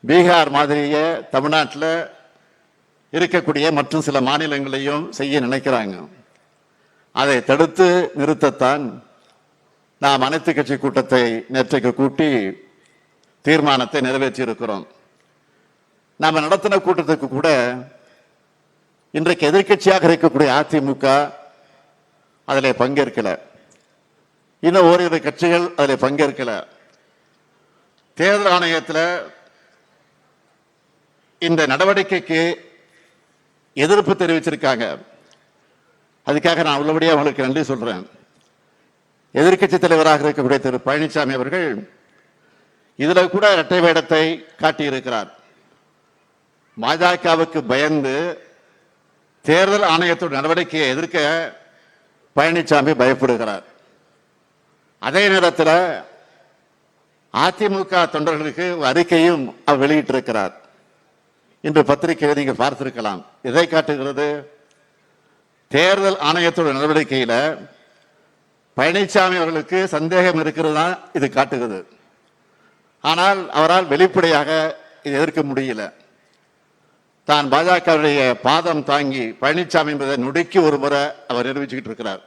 பீகார் மாதிரியே தமிழ்நாட்டில் இருக்கக்கூடிய மற்றும் சில மாநிலங்களையும் செய்ய நினைக்கிறாங்க. அதை தடுத்து நிறுத்தத்தான் நாம் அனைத்து கட்சி கூட்டத்தை நேற்றைக்கு கூட்டி தீர்மானத்தை நிறைவேற்றி இருக்கிறோம். நாம் நடத்தின கூட்டத்துக்கு கூட இன்றைக்கு எதிர்கட்சியாக இருக்கக்கூடிய அதிமுக அதில் பங்கேற்கல, இன்னும் ஓரிரு கட்சிகள் அதில் பங்கேற்கல. தேர்தல் ஆணையத்தில் இந்த நடவடிக்கைக்கு எதிர்ப்பு தெரிவிச்சிருக்காங்க. அதுக்காக நான் உள்ளபடியாக அவங்களுக்கு நன்றி சொல்றேன். எதிர்கட்சி தலைவராக இருக்கக்கூடிய திரு பழனிசாமி அவர்கள் இதுல கூட இரட்டை வேடத்தை காட்டியிருக்கிறார். பாஜகவுக்கு பயந்து தேர்தல் ஆணையத்தோட நடவடிக்கையை எதிர்க்க பழனிசாமி பயப்படுகிறார். அதே நேரத்தில் அதிமுக தொண்டர்களுக்கு அறிக்கையும் அவர் வெளியிட்டிருக்கிறார். இன்று பத்திரிகையை நீங்க பார்த்திருக்கலாம். இதை காட்டுகிறது, தேர்தல் ஆணையத்தோட நடவடிக்கையில பழனிசாமி அவர்களுக்கு சந்தேகம் இருக்கிறதா இது காட்டுகிறது. ஆனால் அவரால் வெளிப்படையாக இதை எதிர்க்க முடியல. தான் பாஜகவுடைய பாதம் தாங்கி பழனிசாமி என்பதை நொடிக்கு ஒரு முறை அவர் நிரூபிச்சுக்கிட்டு இருக்கிறார்.